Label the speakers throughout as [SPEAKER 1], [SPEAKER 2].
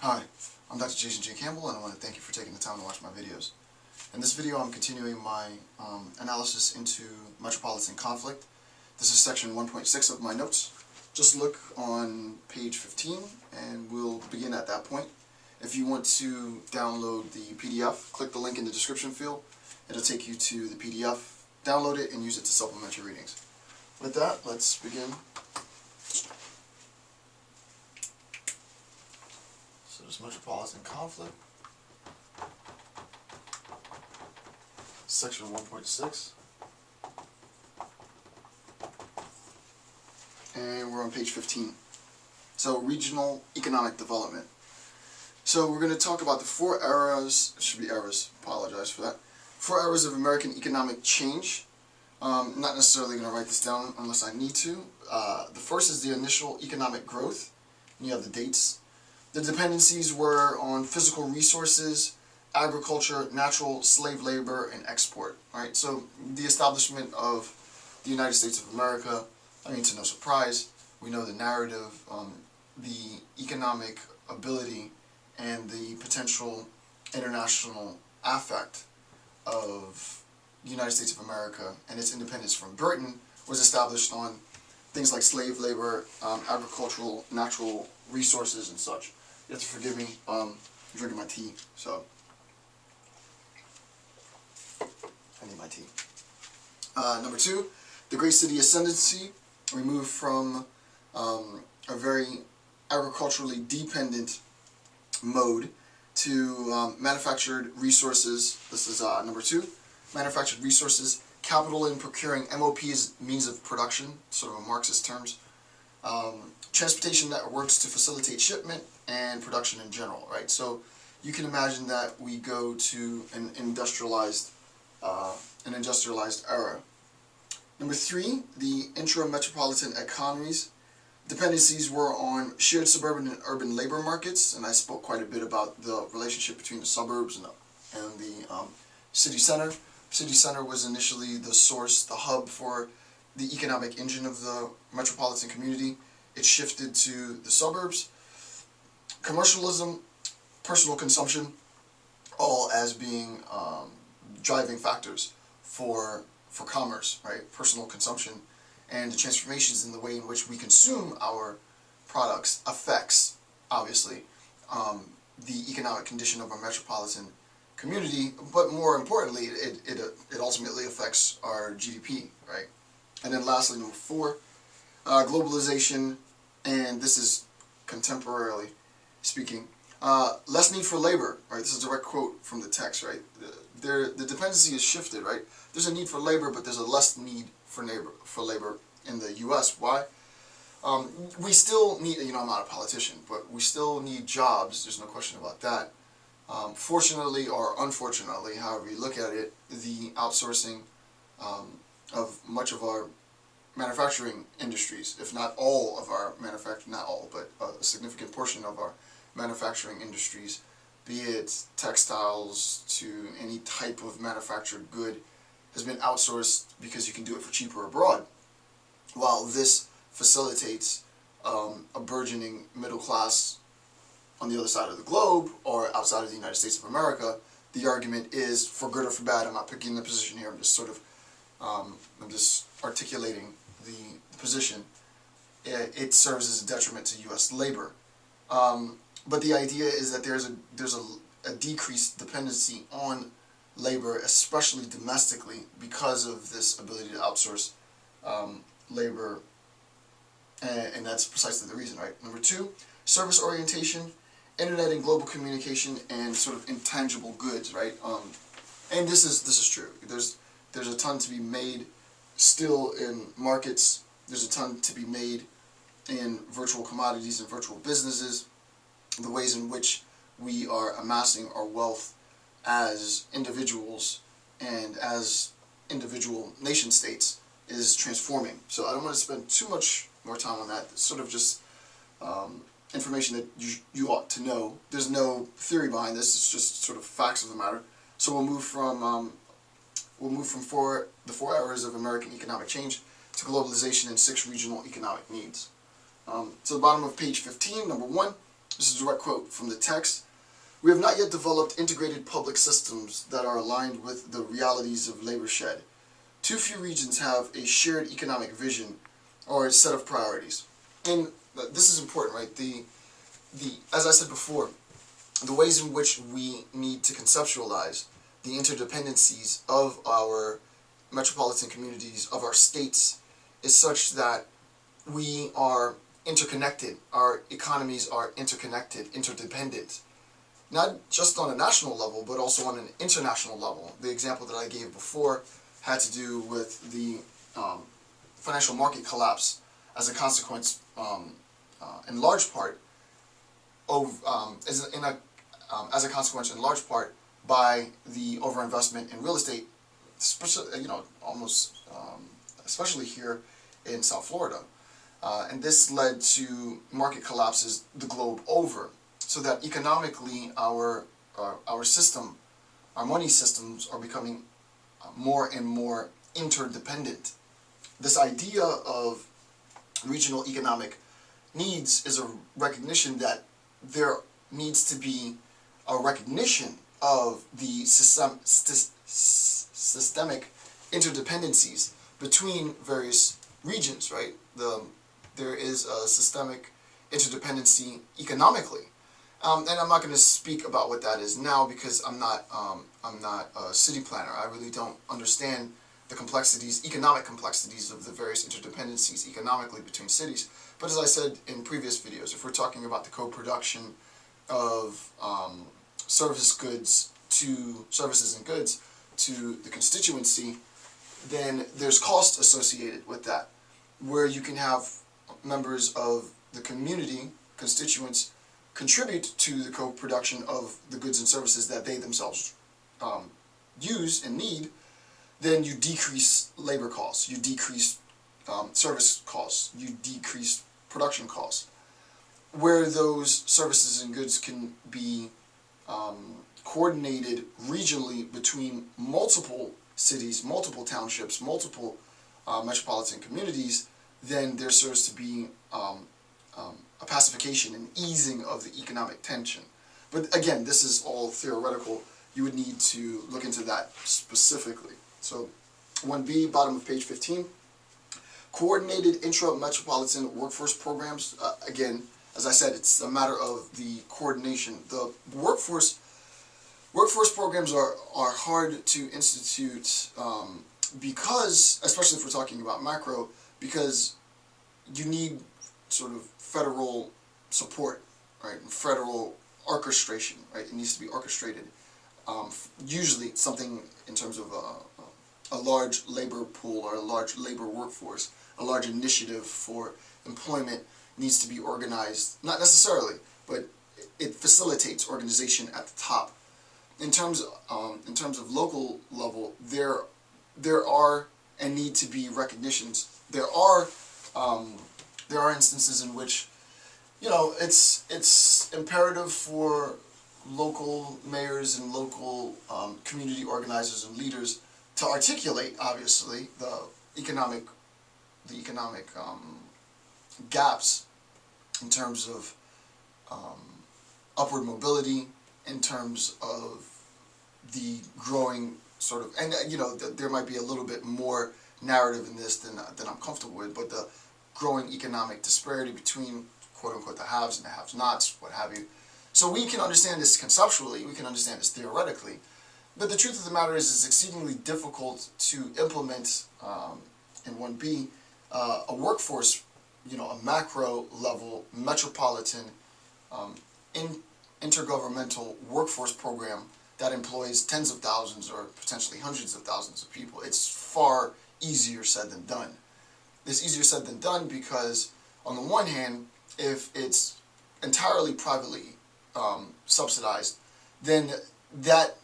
[SPEAKER 1] Hi, I'm Dr. Jason J. Campbell, and I want to thank you for taking the time to watch my videos. In this video, I'm continuing my analysis into metropolitan conflict. This is section 1.6 of my notes. Just look on page 15, and we'll begin at that point. If you want to download the PDF, click the link in the description field. It'll take you to the PDF. Download it and use it to supplement your readings. With that, let's begin. So this metropolitan conflict, section 1.6, and we're on page 15. So regional economic development. So we're going to talk about the 4 eras, it should be eras, apologize for that, 4 eras of American economic change. Not necessarily going to write this down unless I need to. The first is the initial economic growth, and you have the dates. The dependencies were on physical resources, agriculture, natural slave labor, and export. Right? So the establishment of the United States of America, I mean, to no surprise, we know the narrative, the economic ability, and the potential international affect of the United States of America and its independence from Britain was established on things like slave labor, agricultural, natural resources, and such. You have to forgive me, I'm drinking my tea, so I need my tea. Number 2, the Great City Ascendancy. We move from a very agriculturally dependent mode to manufactured resources. This is number 2. Manufactured resources, capital in procuring MOP as means of production, sort of a Marxist terms. Transportation networks to facilitate shipment and production in general, right? So you can imagine that we go to an industrialized era. Number 3, the intra-metropolitan economies. Dependencies were on shared suburban and urban labor markets, and I spoke quite a bit about the relationship between the suburbs and the city center. City center was initially the source, the hub for the economic engine of the metropolitan community. It shifted to the suburbs. Commercialism, personal consumption, all as being driving factors for commerce, right? Personal consumption and the transformations in the way in which we consume our products affects, obviously, the economic condition of our metropolitan community, but more importantly, it ultimately affects our GDP, right? And then lastly, number 4, globalization, and this is contemporarily speaking, less need for labor, right? This is a direct quote from the text, right? The dependency is shifted, right? There's a need for labor, but there's a less need for labor in the U.S. Why? We still need, I'm not a politician, but we still need jobs. There's no question about that. Fortunately or unfortunately, however you look at it, the outsourcing of much of our manufacturing industries, if not all of our not all, but a significant portion of our manufacturing industries, be it textiles to any type of manufactured good, has been outsourced because you can do it for cheaper abroad. While this facilitates a burgeoning middle class on the other side of the globe or outside of the United States of America, the argument is, for good or for bad, I'm not picking the position here, I'm just sort of, I'm just articulating the position. It serves as a detriment to U.S. labor. But the idea is that there's a decreased dependency on labor, especially domestically, because of this ability to outsource labor, and that's precisely the reason, right? Number 2, service orientation, internet and global communication, and sort of intangible goods, right? And this is true. There's a ton to be made still in markets. There's a ton to be made in virtual commodities and virtual businesses. The ways in which we are amassing our wealth as individuals and as individual nation states is transforming. So I don't want to spend too much more time on that. It's sort of just information that you ought to know. There's no theory behind this. It's just sort of facts of the matter. So we'll move from the 4 eras of American economic change to globalization and 6 regional economic needs. So the bottom of page 15, number 1, This is a direct quote from the text. "We have not yet developed integrated public systems that are aligned with the realities of labor shed. Too few regions have a shared economic vision or a set of priorities." And this is important, right? As I said before, the ways in which we need to conceptualize the interdependencies of our metropolitan communities, of our states, is such that we are interconnected, our economies are interconnected, interdependent, not just on a national level, but also on an international level. The example that I gave before had to do with the financial market collapse as a consequence, in large part, as a consequence, in large part, by the overinvestment in real estate, especially here in South Florida. And this led to market collapses the globe over, so that economically our system, our money systems are becoming more and more interdependent. This idea of regional economic needs is a recognition that there needs to be a recognition of the systemic interdependencies between various regions, right? There is a systemic interdependency economically. And I'm not going to speak about what that is now because I'm not a city planner. I really don't understand the complexities, economic complexities of the various interdependencies economically between cities. But as I said in previous videos, if we're talking about the co-production of services and goods to the constituency, then there's cost associated with that, where you can have members of the community, constituents, contribute to the co-production of the goods and services that they themselves use and need. Then you decrease labor costs, you decrease service costs, you decrease production costs. Where those services and goods can be coordinated regionally between multiple cities, multiple townships, multiple metropolitan communities, then there serves to be a pacification and easing of the economic tension. But again, this is all theoretical. You would need to look into that specifically. So 1B, bottom of page 15, coordinated intra-metropolitan workforce programs. Again, as I said, it's a matter of the coordination. The workforce programs are hard to institute because, especially if we're talking about macro, because you need sort of federal support, right? And federal orchestration, right? It needs to be orchestrated. Usually something in terms of a large labor pool or a large labor workforce, a large initiative for employment needs to be organized, not necessarily, but it facilitates organization at the top. In terms of local level, there are and need to be recognitions. There are instances in which, it's imperative for local mayors and local community organizers and leaders to articulate, obviously, the economic gaps in terms of upward mobility, in terms of the growing sort of, and there might be a little bit more narrative in this than I'm comfortable with, but the growing economic disparity between quote-unquote the haves and the have-nots, what have you. So we can understand this conceptually, we can understand this theoretically, but the truth of the matter is it's exceedingly difficult to implement in 1B a workforce, a macro level, metropolitan, intergovernmental workforce program that employs tens of thousands or potentially hundreds of thousands of people. It's far easier said than done. It's easier said than done because, on the one hand, if it's entirely privately subsidized, then that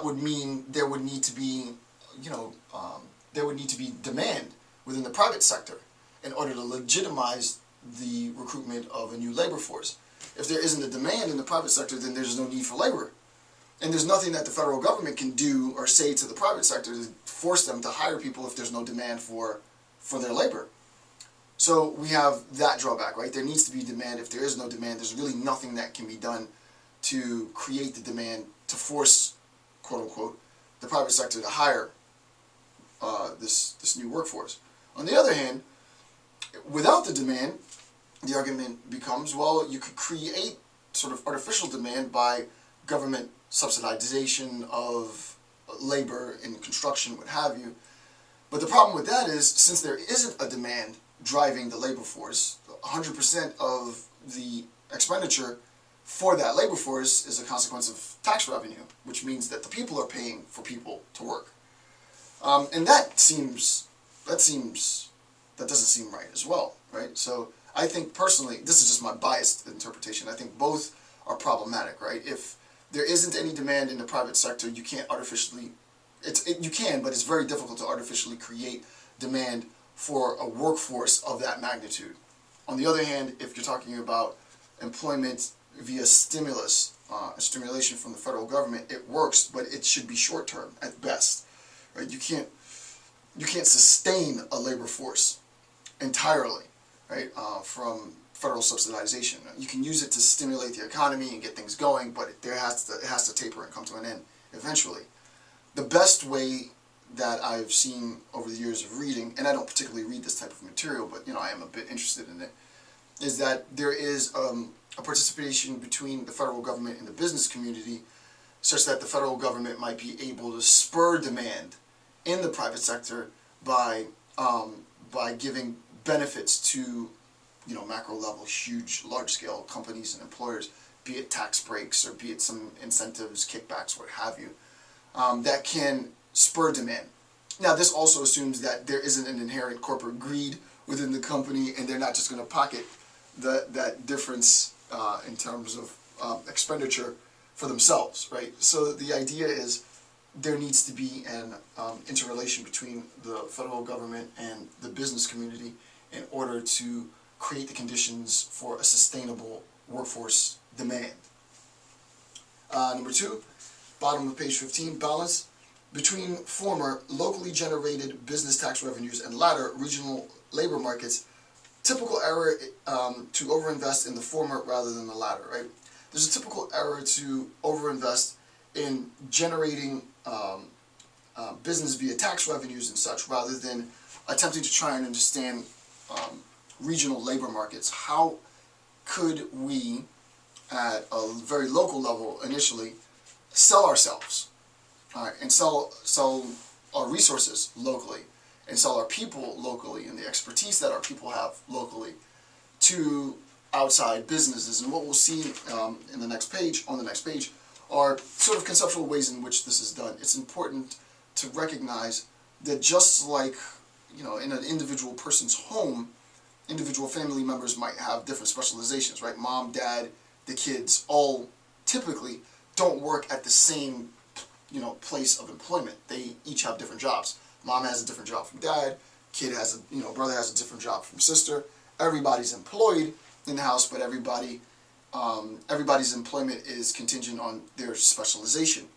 [SPEAKER 1] would mean there would need to be, demand within the private sector in order to legitimize the recruitment of a new labor force. If there isn't a demand in the private sector, then there's no need for labor. And there's nothing that the federal government can do or say to the private sector to force them to hire people if there's no demand for their labor. So we have that drawback, right? There needs to be demand. If there is no demand, there's really nothing that can be done to create the demand to force, quote unquote, the private sector to hire this new workforce. On the other hand, without the demand, the argument becomes, well, you could create sort of artificial demand by government subsidization of labor in construction, what have you. But the problem with that is, since there isn't a demand driving the labor force, 100% of the expenditure for that labor force is a consequence of tax revenue, which means that the people are paying for people to work. And that doesn't seem right as well, right? So I think personally, this is just my biased interpretation, I think both are problematic, right? If there isn't any demand in the private sector, you can't artificially, you can, but it's very difficult to artificially create demand for a workforce of that magnitude. On the other hand, if you're talking about employment via stimulus, stimulation from the federal government, it works, but it should be short term at best, right? You can't sustain a labor force entirely, right, from federal subsidization. You can use it to stimulate the economy and get things going, but it has to taper and come to an end eventually. The best way that I've seen over the years of reading, and I don't particularly read this type of material, but I am a bit interested in it, is that there is a participation between the federal government and the business community, such that the federal government might be able to spur demand in the private sector by giving benefits to macro level, huge, large-scale companies and employers, be it tax breaks or be it some incentives, kickbacks, what have you, that can spur demand. Now, this also assumes that there isn't an inherent corporate greed within the company, and they're not just going to pocket that difference in terms of expenditure for themselves, right? So the idea is there needs to be an interrelation between the federal government and the business community in order to create the conditions for a sustainable workforce demand. Number 2, bottom of page 15, balance between former locally generated business tax revenues and latter regional labor markets. Typical error to overinvest in the former rather than the latter, right? There's a typical error to overinvest in generating business via tax revenues and such, rather than attempting to try and understand regional labor markets. How could we, at a very local level initially, sell ourselves, and sell our resources locally, and sell our people locally, and the expertise that our people have locally to outside businesses? And what we'll see on the next page are sort of conceptual ways in which this is done. It's important to recognize that just like in an individual person's home, individual family members might have different specializations, right? Mom, dad, the kids all typically don't work at the same place of employment. They each have different jobs. Mom has a different job from dad, kid has brother has a different job from sister. Everybody's employed in the house, but everybody's employment is contingent on their specialization.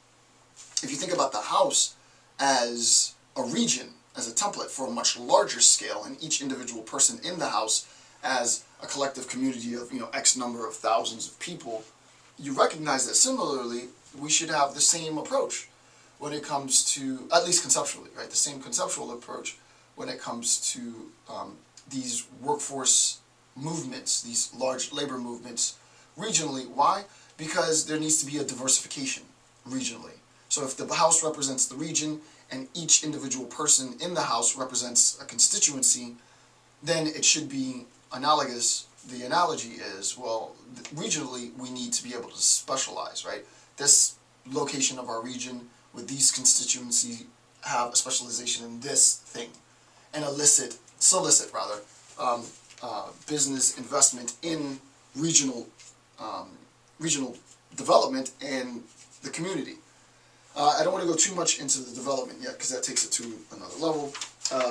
[SPEAKER 1] If you think about the house as a region, as a template for a much larger scale, and each individual person in the house as a collective community of X number of thousands of people, you recognize that similarly we should have the same approach when it comes to, at least conceptually, right? The same conceptual approach when it comes to these workforce movements, these large labor movements regionally. Why? Because there needs to be a diversification regionally. So if the house represents the region and each individual person in the house represents a constituency, then it should be analogous. The analogy is, well, regionally we need to be able to specialize, right? This location of our region with these constituencies have a specialization in this thing, and solicit business investment in regional development and the community. I don't want to go too much into the development yet because that takes it to another level.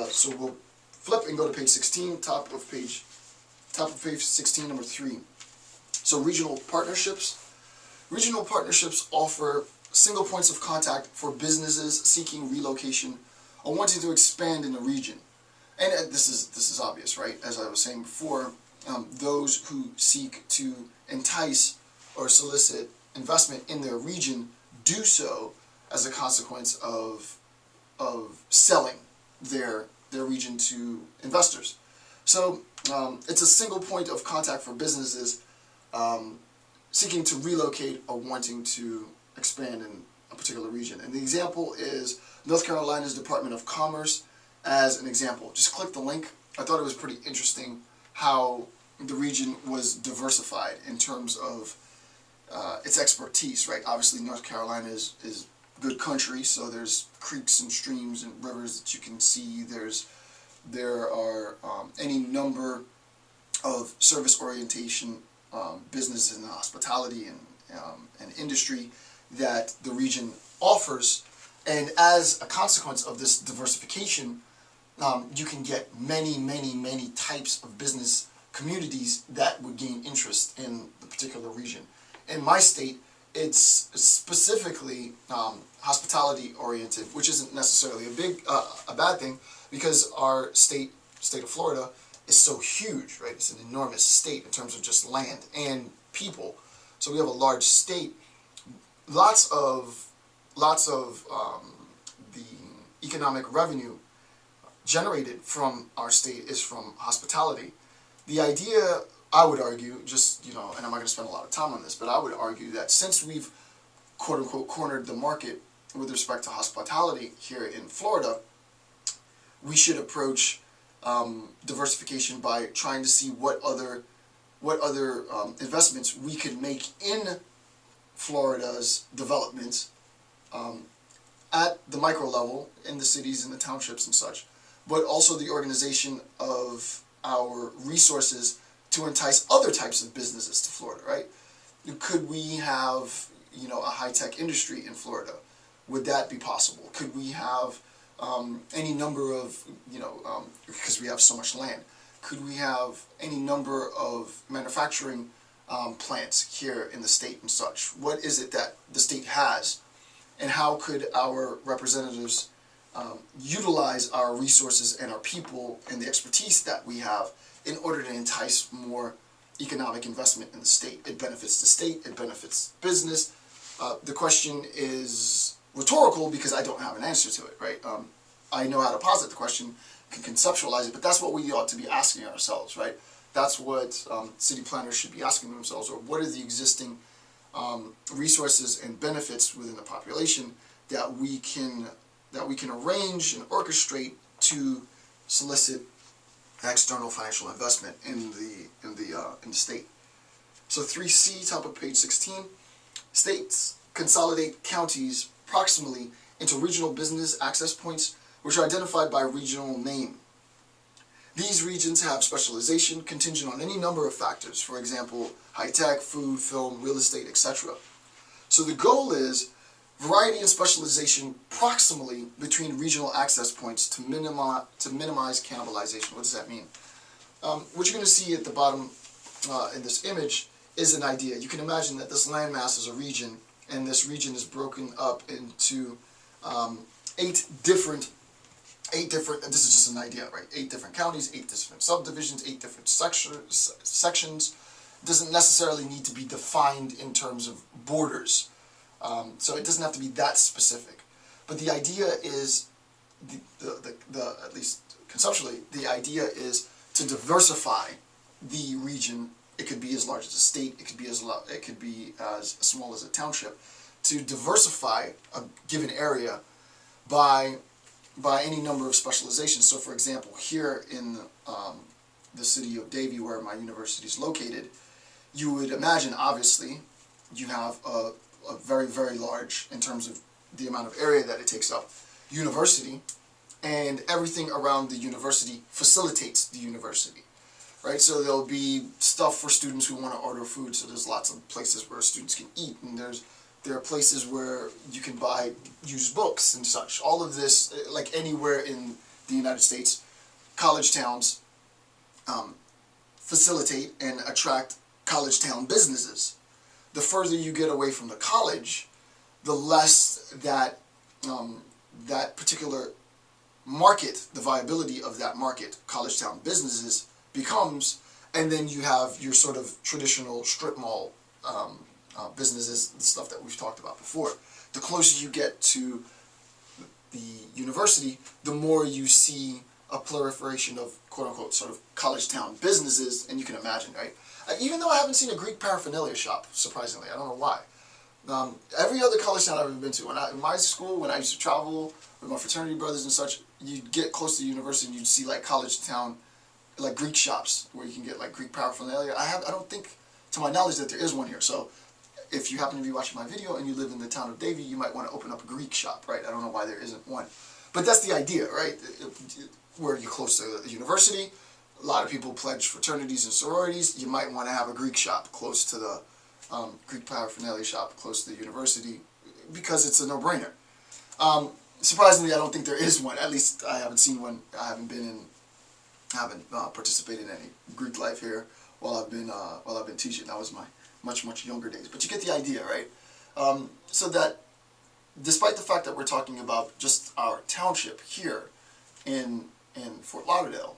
[SPEAKER 1] So we'll flip and go to page 16, top of page 16, number 3. So regional partnerships. Regional partnerships offer single points of contact for businesses seeking relocation or wanting to expand in a region. and this is obvious, right? As I was saying before, those who seek to entice or solicit investment in their region do so as a consequence of selling their region to investors. So it's a single point of contact for businesses seeking to relocate or wanting to expand in a particular region. And the example is North Carolina's Department of Commerce as an example. Just click the link. I thought it was pretty interesting how the region was diversified in terms of its expertise, right? Obviously North Carolina is good country, so there's creeks and streams and rivers that you can see. There are any number of service orientation businesses in the hospitality and industry that the region offers, and as a consequence of this diversification, you can get many types of business communities that would gain interest in the particular region. In my state, it's specifically hospitality oriented, which isn't necessarily a bad thing, because our state of Florida is so huge, right? It's an enormous state in terms of just land and people. So we have a large state. Lots of the economic revenue generated from our state is from hospitality. The idea, I would argue, just, and I'm not going to spend a lot of time on this, but I would argue that since we've quote-unquote cornered the market with respect to hospitality here in Florida, we should approach diversification by trying to see what other investments we could make in Florida's development at the micro level, in the cities and the townships and such, but also the organization of our resources to entice other types of businesses to Florida, right? Could we have, a high-tech industry in Florida? Would that be possible? Could we have any number of, because we have so much land, could we have any number of manufacturing plants here in the state and such? What is it that the state has, and how could our representatives utilize our resources and our people and the expertise that we have in order to entice more economic investment in the state? It benefits the state, it benefits business. The question is rhetorical because I don't have an answer to it, right? I know how to posit the question, can conceptualize it, but that's what we ought to be asking ourselves, right? That's what city planners should be asking themselves, or what are the existing resources and benefits within the population that we can arrange and orchestrate to solicit external financial investment in the state. So 3C, top of page 16, states consolidate counties proximally into regional business access points, which are identified by regional name. These regions have specialization contingent on any number of factors, for example, high-tech, food, film, real estate, etc. So the goal is variety and specialization proximally between regional access points to minimize cannibalization. What does that mean? What you're going to see at the bottom in this image is an idea. You can imagine that this landmass is a region, and this region is broken up into eight different, this is just an idea, right? 8 different counties, 8 different subdivisions, 8 different sections. It doesn't necessarily need to be defined in terms of borders. So it doesn't have to be that specific. But the idea is, at least conceptually, the idea is to diversify the region. It could be as large as a state, it could be as small as a township, to diversify a given area by any number of specializations. So for example, here in the city of Davie, where my university is located, you would imagine, obviously, you have a very, very large, in terms of the amount of area that it takes up, university, and everything around the university facilitates the university, right? So there'll be stuff for students who want to order food, so there's lots of places where students can eat, and there are places where you can buy used books and such. All of this, like anywhere in the United States, college towns facilitate and attract college town businesses. The further you get away from the college, the less that that particular market, the viability of that market, college town businesses, becomes, and then you have your sort of traditional strip mall businesses, the stuff that we've talked about before. The closer you get to the university, the more you see a proliferation of quote-unquote sort of college town businesses, and you can imagine, right? Even though I haven't seen a Greek paraphernalia shop, surprisingly, I don't know why. Every other college town I've ever been to, in my school, when I used to travel with my fraternity brothers and such, you'd get close to the university and you'd see like college town, like Greek shops where you can get like Greek paraphernalia. I don't think, to my knowledge, that there is one here. So if you happen to be watching my video and you live in the town of Davie, you might want to open up a Greek shop, right? I don't know why there isn't one. But that's the idea, right? Where you're close to the university, a lot of people pledge fraternities and sororities, you might want to have a Greek shop close to the Greek paraphernalia shop close to the university, because it's a no-brainer. Surprisingly, I don't think there is one. At least I haven't seen one. I haven't participated in any Greek life here while I've been teaching. That was my much younger days. But you get the idea, right? So that despite the fact that we're talking about just our township here in Fort Lauderdale,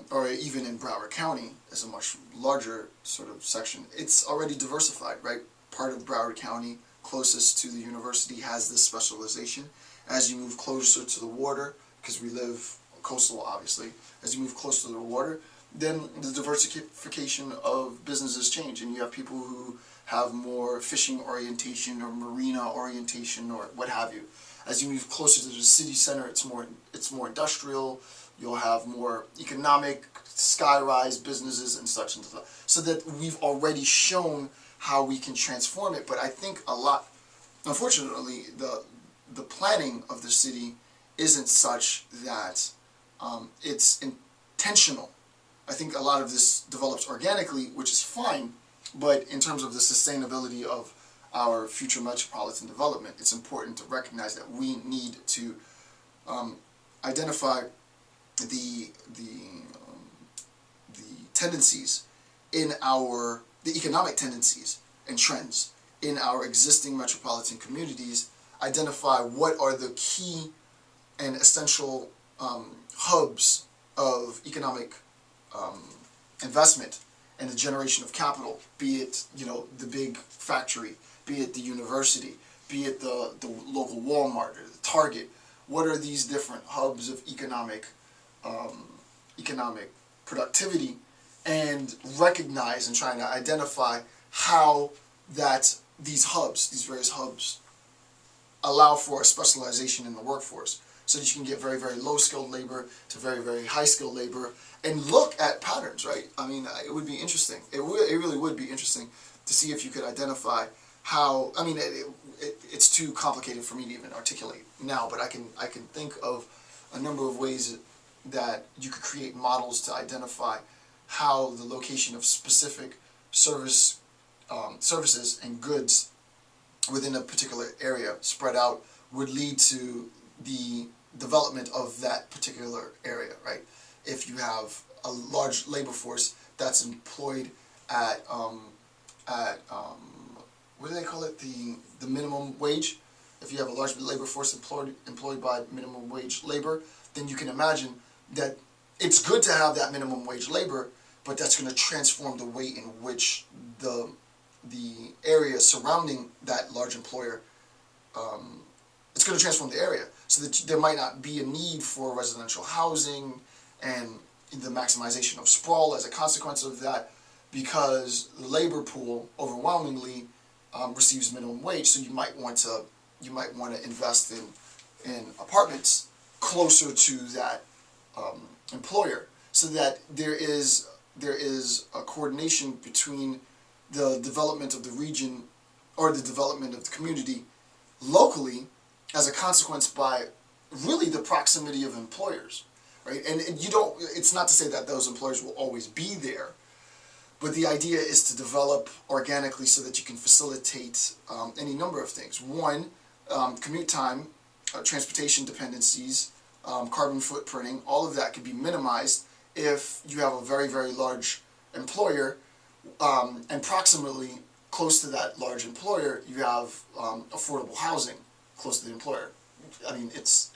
[SPEAKER 1] or even in Broward County as a much larger sort of section, it's already diversified, right? Part of Broward County, closest to the university, has this specialization. As you move closer to the water, because we live coastal, obviously, as you move closer to the water, then the diversification of businesses change, and you have people who have more fishing orientation or marina orientation or what have you. As you move closer to the city center, it's more industrial. You'll have more economic, sky-rise businesses and such and such. So that we've already shown how we can transform it. But I think a lot, unfortunately, the planning of the city isn't such that it's intentional. I think a lot of this develops organically, which is fine, but in terms of the sustainability of our future metropolitan development, it's important to recognize that we need to identify the tendencies in the economic tendencies and trends in our existing metropolitan communities, identify what are the key and essential hubs of economic investment and the generation of capital, be it the big factory, be it the university, be it the local Walmart or the Target. What are these different hubs of economic productivity, and recognize and trying to identify how these various hubs, allow for a specialization in the workforce, so that you can get very, very low-skilled labor to very, very high-skilled labor, and look at patterns, right? I mean, it would be interesting. It really would be interesting to see if you could identify how. I mean, it's too complicated for me to even articulate now, but I can think of a number of ways that you could create models to identify how the location of specific services and goods within a particular area spread out would lead to the development of that particular area, right? If you have a large labor force that's employed at what do they call it, the minimum wage? If you have a large labor force employed by minimum wage labor, then you can imagine that it's good to have that minimum wage labor, but that's going to transform the way in which the area surrounding that large employer, it's going to transform the area, so that there might not be a need for residential housing and the maximization of sprawl as a consequence of that, because the labor pool overwhelmingly receives minimum wage. So you might want to invest in apartments closer to that employer, so that there is a coordination between the development of the region or the development of the community locally as a consequence by really the proximity of employers, right? And it's not to say that those employers will always be there, but the idea is to develop organically so that you can facilitate any number of things. One, commute time, transportation dependencies, carbon footprinting, all of that could be minimized if you have a very, very large employer, and proximately close to that large employer you have affordable housing close to the employer. I mean, it's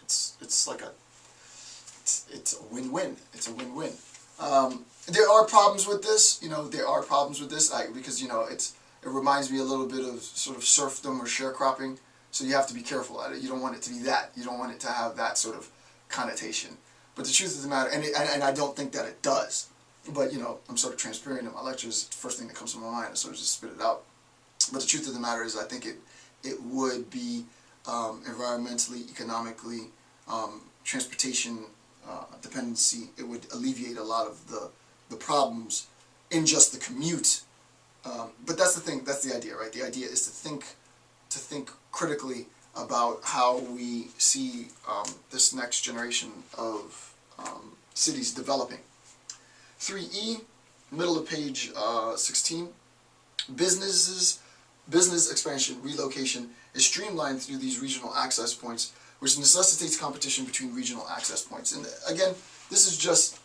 [SPEAKER 1] like it's a win-win. It's a win-win. There are problems with this, there are problems with this, because, it reminds me a little bit of sort of serfdom or sharecropping, so you have to be careful at it. You don't want it to be that. You don't want it to have that sort of connotation. But the truth of the matter, and I don't think that it does, but, I'm sort of transparent in my lectures. The first thing that comes to my mind, I sort of just spit it out. But the truth of the matter is, I think it would be environmentally, economically, transportation dependency. It would alleviate a lot of the problems in just the commute. But that's the thing. That's the idea, right? The idea is to think critically about how we see this next generation of cities developing. 3E, middle of page 16. Business expansion, relocation is streamlined through these regional access points, which necessitates competition between regional access points. And again, this is just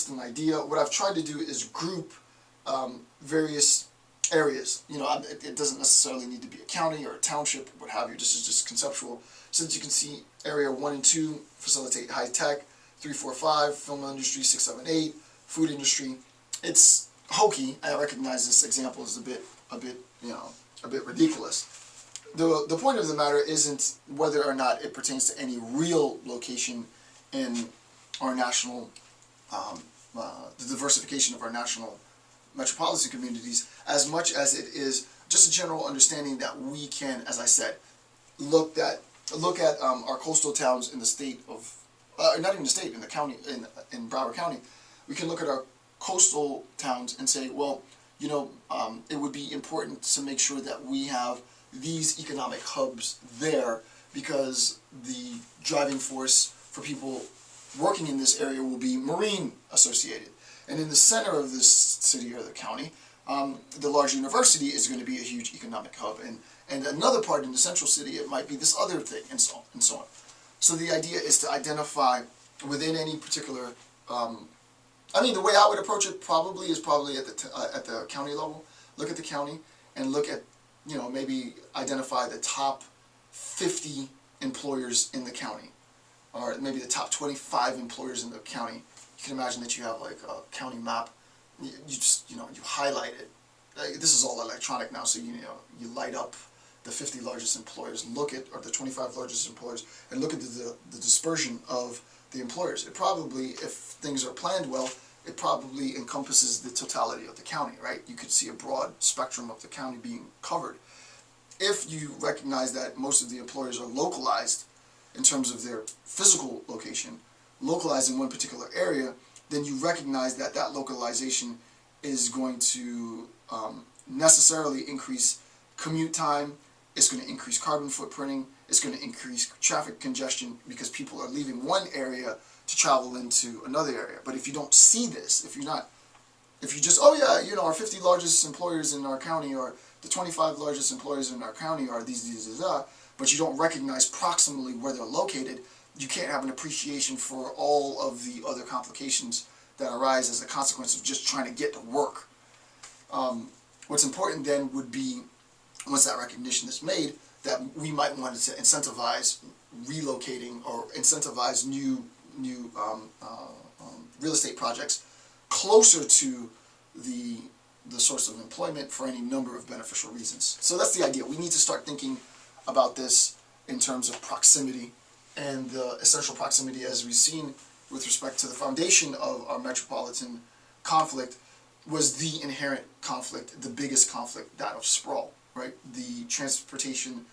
[SPEAKER 1] an idea. What I've tried to do is group various areas. It doesn't necessarily need to be a county or a township, what have you. This is just conceptual. Since you can see area 1 and 2 facilitate high tech, 3, 4, 5 film industry, 6, 7, 8 food industry. It's hokey. I recognize this example is a bit ridiculous. The point of the matter isn't whether or not it pertains to any real location in our national, the diversification of our national metropolitan communities, as much as it is just a general understanding that we can, as I said, look at our coastal towns in the state of, not even the state, in the county, in Broward County. We can look at our coastal towns and say, well, it would be important to make sure that we have these economic hubs there, because the driving force for people working in this area will be marine associated. And in the center of this city or the county, the large university is going to be a huge economic hub. And another part in the central city, it might be this other thing, and so on and so on. So the idea is to identify within any particular, the way I would approach it is probably at the county level. Look at the county and look at, maybe identify the top 50 employers in the county, or maybe the top 25 employers in the county. You can imagine that you have like a county map. You just, you highlight it. This is all electronic now, so you light up the 50 largest employers, or the 25 largest employers, and look at the dispersion of the employers. It probably, if things are planned well, it probably encompasses the totality of the county, right? You could see a broad spectrum of the county being covered. If you recognize that most of the employers are localized in terms of their physical location, localized in one particular area, then you recognize that localization is going to necessarily increase commute time. It's going to increase carbon footprinting. It's going to increase traffic congestion because people are leaving one area to travel into another area. But if you don't see this, if you just, our 50 largest employers in our county, or the 25 largest employers in our county are these, but you don't recognize proximally where they're located, you can't have an appreciation for all of the other complications that arise as a consequence of just trying to get to work. What's important then would be, once that recognition is made, that we might want to incentivize relocating or incentivize new real estate projects closer to the source of employment for any number of beneficial reasons. So that's the idea. We need to start thinking about this in terms of proximity, and the essential proximity, as we've seen with respect to the foundation of our metropolitan conflict, was the inherent conflict, the biggest conflict, that of sprawl, right? The transportation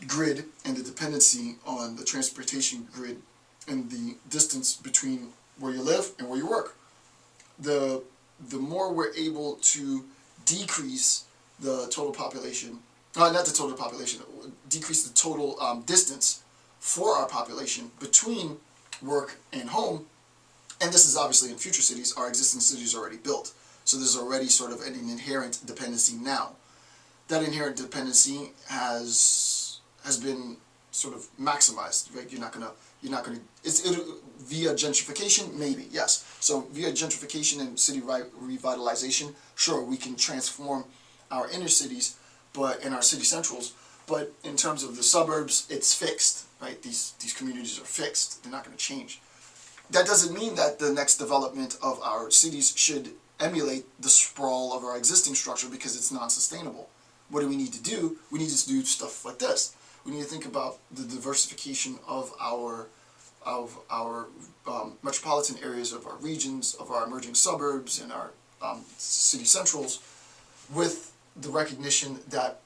[SPEAKER 1] grid and the dependency on the transportation grid and the distance between where you live and where you work. The more we're able to decrease the total population, not the total population, decrease the total distance for our population between work and home, and this is obviously in future cities, our existing cities are already built, so there's already sort of an inherent dependency now. That inherent dependency has been sort of maximized, right? You're not gonna, via gentrification, maybe, yes. So via gentrification and city revitalization, sure, we can transform our inner cities, but in our city centrals, but in terms of the suburbs, it's fixed, right? These communities are fixed, they're not gonna change. that doesn't mean that the next development of our cities should emulate the sprawl of our existing structure, because it's not sustainable. What do we need to do? We need to do stuff like this. We need to think about the diversification of our metropolitan areas, of our regions, of our emerging suburbs, and our city centrals, with the recognition that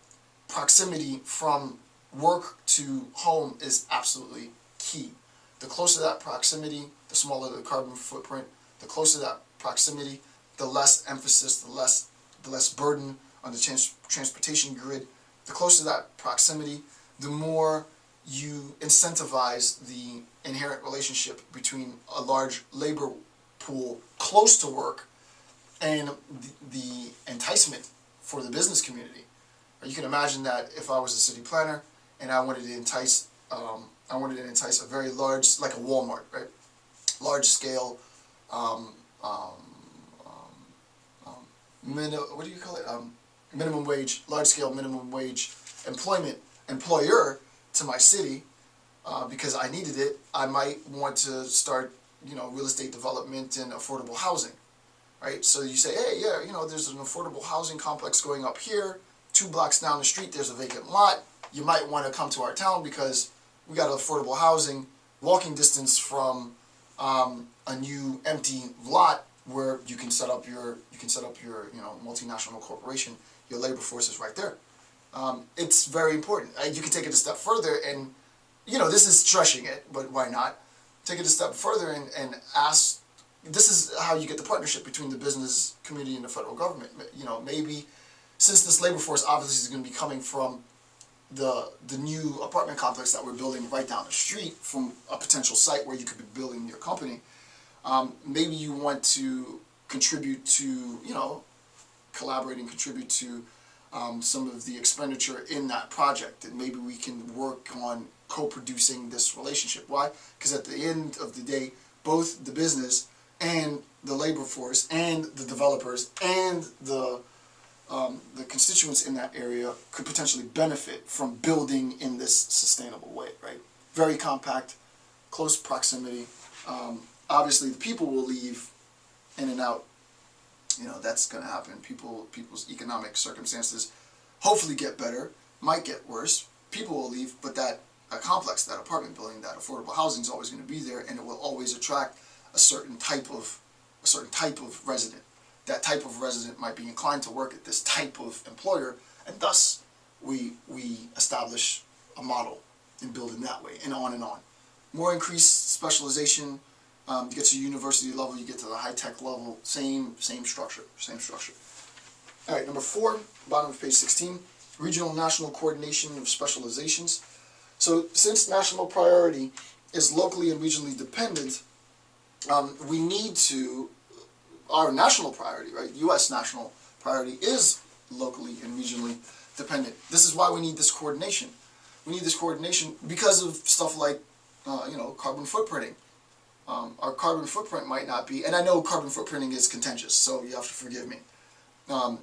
[SPEAKER 1] proximity from work to home is absolutely key. The closer that proximity, the smaller the carbon footprint. The closer that proximity, the less emphasis, the less burden on the transportation grid. The closer that proximity, the more you incentivize the inherent relationship between a large labor pool close to work and the enticement for the business community. You can imagine that if I was a city planner and I wanted to entice a very large, like a Walmart, right? Large scale, what do you call it? Minimum wage, large scale minimum wage employer to my city, because I needed it. I might want to start, real estate development and affordable housing, right? So you say, hey, yeah, there's an affordable housing complex going up here. 2 blocks down the street, there's a vacant lot. You might want to come to our town because we got affordable housing, walking distance from a new empty lot where you can set up your multinational corporation. Your labor force is right there. It's very important. You can take it a step further, and this is stretching it, but why not? Take it a step further and ask. This is how you get the partnership between the business community and the federal government. Maybe since this labor force obviously is going to be coming from the new apartment complex that we're building right down the street from a potential site where you could be building your company, maybe you want to contribute to, collaborate and contribute to some of the expenditure in that project, and maybe we can work on co-producing this relationship. Why? Because at the end of the day, both the business and the labor force and the developers and the constituents in that area could potentially benefit from building in this sustainable way, right? Very compact, close proximity. Obviously, the people will leave in and out. That's going to happen. People's economic circumstances hopefully get better, might get worse. People will leave, but that complex, that apartment building, that affordable housing is always going to be there, and it will always attract a certain type of resident. That type of resident might be inclined to work at this type of employer, and thus we establish a model and build in that way, and on and on. More increased specialization. You get to university level, you get to the high-tech level, same structure. All right, number 4, bottom of page 16, regional national coordination of specializations. So since national priority is locally and regionally dependent, we need to, our national priority, right, U.S. national priority is locally and regionally dependent. This is why we need this coordination. We need this coordination because of stuff like, carbon footprinting. Our carbon footprint might not be, and I know carbon footprinting is contentious, so you have to forgive me. And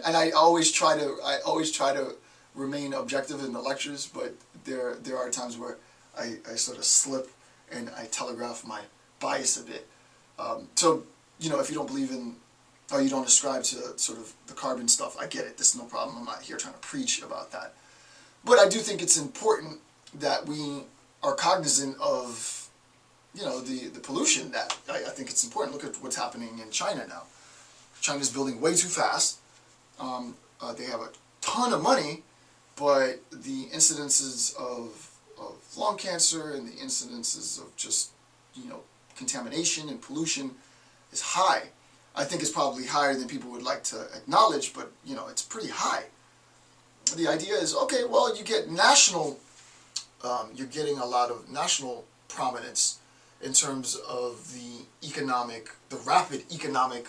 [SPEAKER 1] I always try to remain objective in the lectures, but there are times where I sort of slip and I telegraph my bias a bit. So if you don't believe in, or you don't ascribe to sort of the carbon stuff, I get it. This is no problem. I'm not here trying to preach about that. But I do think it's important that we are cognizant of the pollution. That I think it's important. Look at what's happening in China now. China's building way too fast. They have a ton of money, but the incidences of lung cancer and the incidences of just contamination and pollution is high. I think it's probably higher than people would like to acknowledge, but it's pretty high. The idea is, okay, well, you get national, you're getting a lot of national prominence in terms of the rapid economic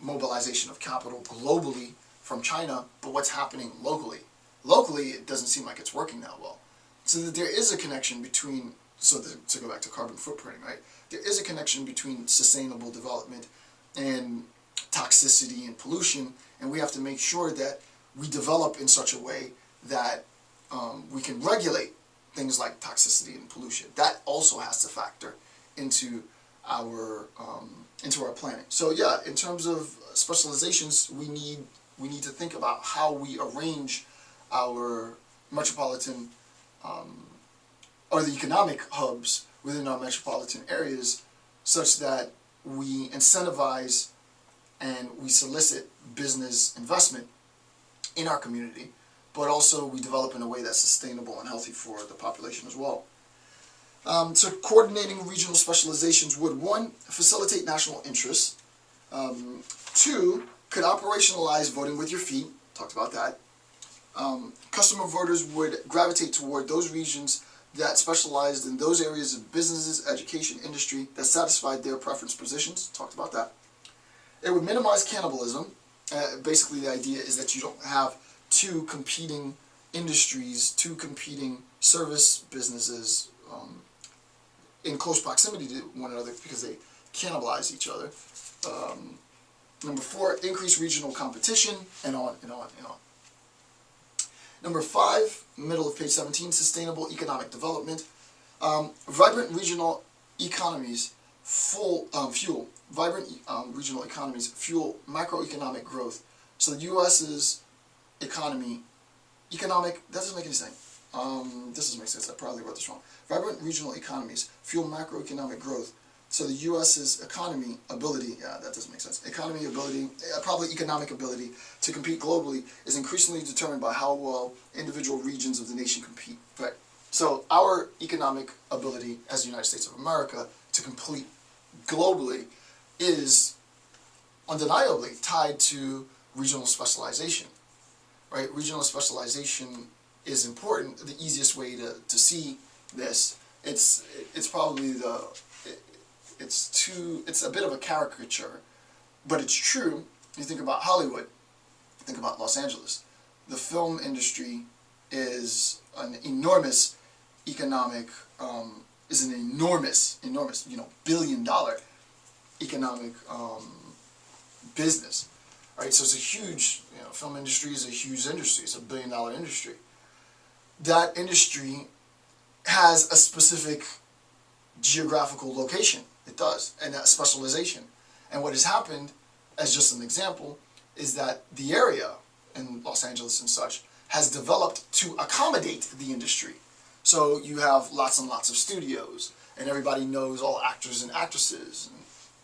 [SPEAKER 1] mobilization of capital globally from China, but what's happening locally? Locally, it doesn't seem like it's working that well. So that there is a connection between, to go back to carbon footprinting, right? There is a connection between sustainable development and toxicity and pollution, and we have to make sure that we develop in such a way that we can regulate things like toxicity and pollution. That also has to factor into our planning. So yeah, in terms of specializations, we need to think about how we arrange our metropolitan or the economic hubs within our metropolitan areas, such that we incentivize and we solicit business investment in our community, but also we develop in a way that's sustainable and healthy for the population as well. So coordinating regional specializations would, 1, facilitate national interests, 2, could operationalize voting with your feet, talked about that. Customer voters would gravitate toward those regions that specialized in those areas of businesses, education, industry that satisfied their preference positions, talked about that. It would minimize cannibalism. Basically the idea is that you don't have two competing industries, two competing service businesses in close proximity to one another because they cannibalize each other. Number 4, increase regional competition, and on and on and on. Number 5, middle of page 17, sustainable economic development. Vibrant regional economies fuel macroeconomic growth. So the U.S.'s that doesn't make any sense. This doesn't make sense. I probably wrote this wrong. Vibrant regional economies fuel macroeconomic growth. So the U.S.'s economy ability, that doesn't make sense. Probably economic ability to compete globally is increasingly determined by how well individual regions of the nation compete. Right. So our economic ability as the United States of America to compete globally is undeniably tied to regional specialization. Right? Regional specialization is important. The easiest way to see this, it's probably it's a bit of a caricature, but it's true. You think about Hollywood, think about Los Angeles. The film industry is an enormous economic, enormous, billion-dollar economic business. Right? So it's a huge, film industry is a huge industry. It's a billion-dollar industry. That industry has a specific geographical location. It does, and that specialization. And what has happened, as just an example, is that the area in Los Angeles and such has developed to accommodate the industry. So you have lots and lots of studios, and everybody knows all actors and actresses,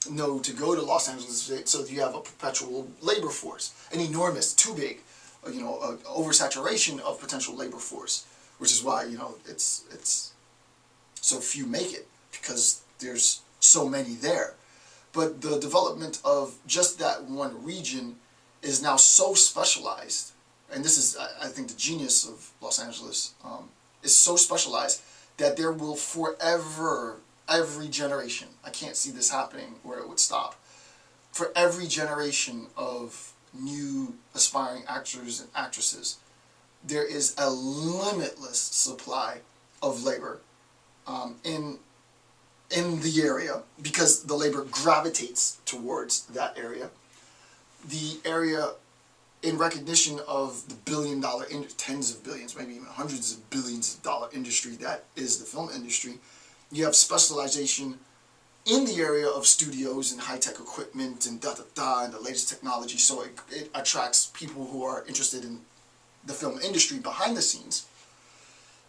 [SPEAKER 1] and know to go to Los Angeles. So you have a perpetual labor force, an enormous, too big, oversaturation of potential labor force, which is why it's so few make it, because there's so many there. But the development of just that one region is now so specialized, and this is, I think, the genius of Los Angeles, is so specialized that there will forever, every generation, I can't see this happening where it would stop, for every generation of new aspiring actors and actresses, there is a limitless supply of labor in the area, because the labor gravitates towards that area. The area, in recognition of the billion-dollar, tens of billions, maybe even hundreds of billions of dollar industry that is the film industry, you have specialization in the area of studios and high-tech equipment and and the latest technology, so it attracts people who are interested in the film industry behind the scenes.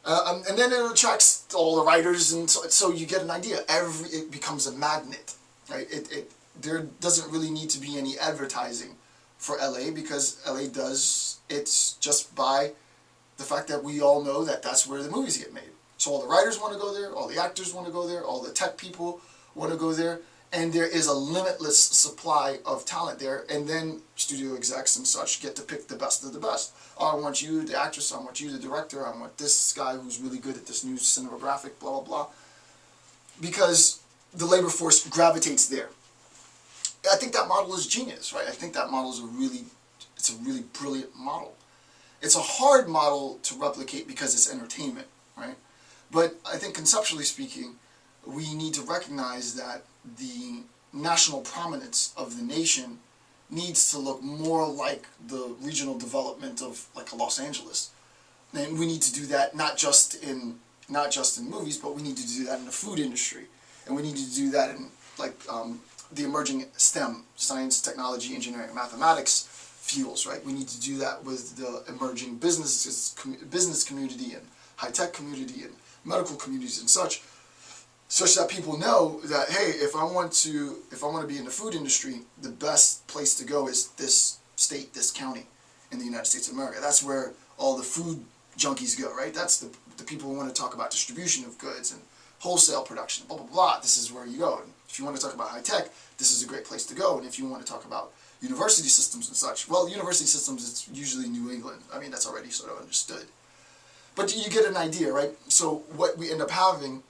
[SPEAKER 1] And then it attracts all the writers, and so you get an idea. It becomes a magnet, right? There doesn't really need to be any advertising for LA, because LA does, it's just by the fact that we all know that that's where the movies get made. So all the writers want to go there, all the actors want to go there, all the tech people want to go there, and there is a limitless supply of talent there, and then studio execs and such get to pick the best of the best. Oh, I want you, the actress, I want you, the director, I want this guy who's really good at this new cinematographic, blah, blah, blah. Because the labor force gravitates there. I think that model is genius, right? I think that model is a really brilliant model. It's a hard model to replicate because it's entertainment, right? But I think conceptually speaking, we need to recognize that the national prominence of the nation needs to look more like the regional development of like a Los Angeles. And we need to do that not just in not just in movies, but we need to do that in the food industry, and we need to do that in like the emerging STEM, science, technology, engineering, mathematics fields, right? We need to do that with the emerging business community and high-tech community and medical communities and such that people know that, hey, if I want to be in the food industry, the best place to go is this state, this county in the United States of America. That's where all the food junkies go, right? That's the people who want to talk about distribution of goods and wholesale production, blah, blah, blah. This is where you go. And if you want to talk about high tech, this is a great place to go. And if you want to talk about university systems and such, well, university systems, it's usually New England. I mean, that's already sort of understood. But you get an idea, right? So what we end up having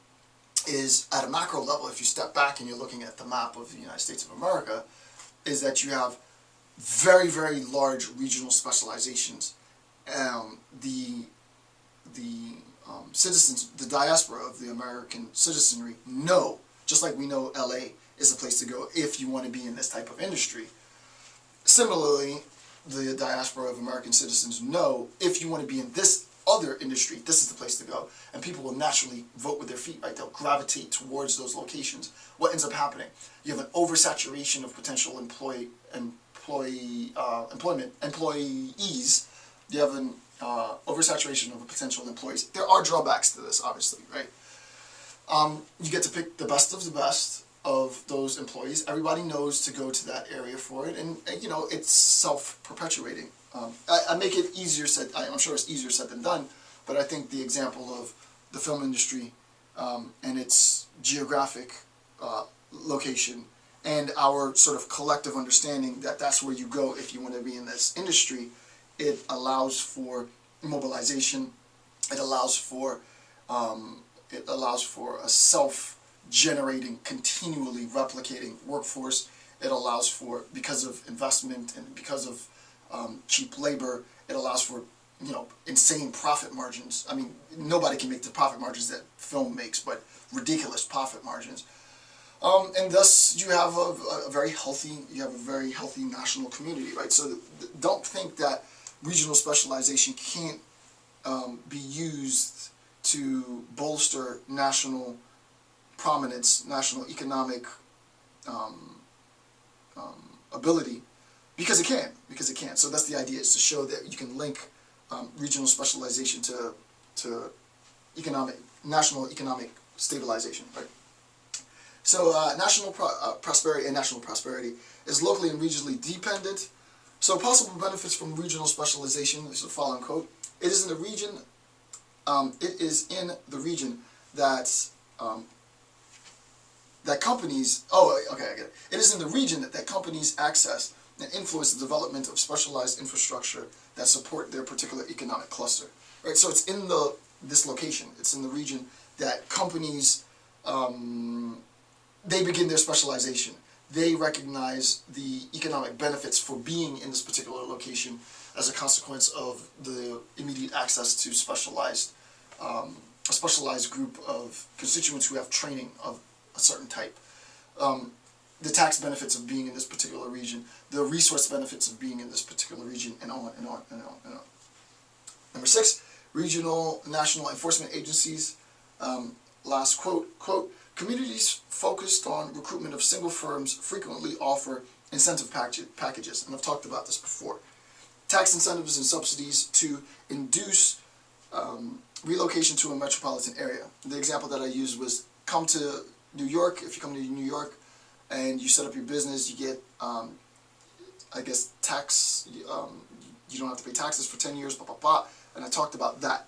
[SPEAKER 1] is, at a macro level, if you step back and you're looking at the map of the United States of America, is that you have very, very large regional specializations. The citizens, the diaspora of the American citizenry know, just like we know LA is a place to go if you want to be in this type of industry. Similarly, the diaspora of American citizens know if you want to be in this other industry, this is the place to go, and people will naturally vote with their feet, right? They'll gravitate towards those locations. What ends up happening? You have an oversaturation of potential employees. You have an oversaturation of potential employees. There are drawbacks to this, obviously, right? You get to pick the best of those employees. Everybody knows to go to that area for it, and you know, it's self-perpetuating. I make it easier said. I'm sure it's easier said than done, but I think the example of the film industry and its geographic location and our sort of collective understanding that that's where you go if you want to be in this industry, it allows for mobilization. It allows for a self-generating, continually replicating workforce. It allows for, because of investment and because of cheap labor, it allows for, you know, insane profit margins. I mean, nobody can make the profit margins that film makes, but ridiculous profit margins. And thus you have a very healthy national community, right? So don't think that regional specialization can't be used to bolster national prominence, national economic ability, because it can. So that's the idea, is to show that you can link regional specialization to national economic stabilization, right? So national prosperity is locally and regionally dependent. So possible benefits from regional specialization, this is the following quote: It is in the region that companies. Oh, okay, I get it. It is in the region that companies access and influence the development of specialized infrastructure that support their particular economic cluster. Right. So it's in this location. It's in the region that companies they begin their specialization. They recognize the economic benefits for being in this particular location as a consequence of the immediate access to a specialized group of constituents who have training of a certain type. The tax benefits of being in this particular region, the resource benefits of being in this particular region, and on and on and on and on. Number 6, regional national enforcement agencies. Last quote, communities focused on recruitment of single firms frequently offer incentive packages, and I've talked about this before. Tax incentives and subsidies to induce relocation to a metropolitan area. The example that I used was, come to New York. If you come to New York and you set up your business, you get, I guess, tax, you don't have to pay taxes for 10 years, blah, blah, blah, and I talked about that.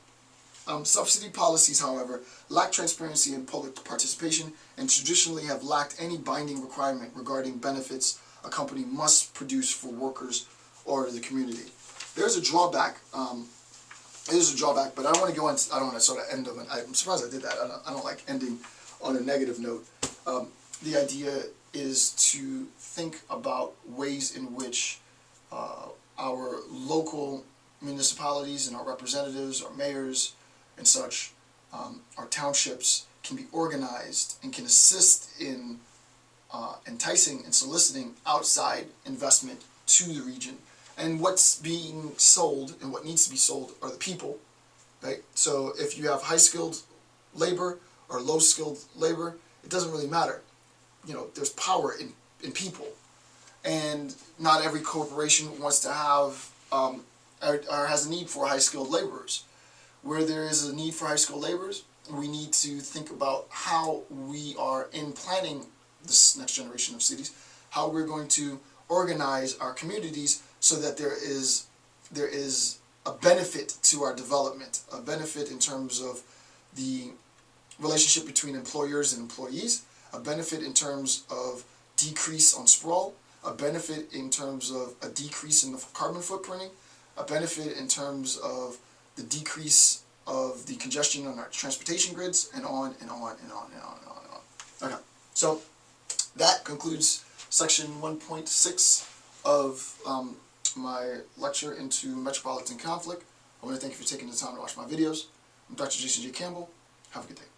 [SPEAKER 1] Subsidy policies, however, lack transparency and public participation, and traditionally have lacked any binding requirement regarding benefits a company must produce for workers or the community. There's a drawback. But I don't want to go on. I don't want to sort of end on. I'm surprised I did that. I don't like ending on a negative note. The idea is to think about ways in which our local municipalities and our representatives, our mayors, and such, our townships can be organized and can assist in enticing and soliciting outside investment to the region. And what's being sold and what needs to be sold are the people, right? So if you have high-skilled labor or low-skilled labor, it doesn't really matter. There's power in people. And not every corporation wants to have or has a need for high-skilled laborers. Where there is a need for high-skilled laborers, we need to think about how we are in planning this next generation of cities, how we're going to organize our communities so that there is a benefit to our development, a benefit in terms of the relationship between employers and employees, a benefit in terms of decrease on sprawl, a benefit in terms of a decrease in the carbon footprinting, a benefit in terms of the decrease of the congestion on our transportation grids, and on and on and on and on and on and on. Okay, so that concludes section 1.6 of my lecture into metropolitan conflict. I want to thank you for taking the time to watch my videos. I'm Dr. Jason J. Campbell. Have a good day.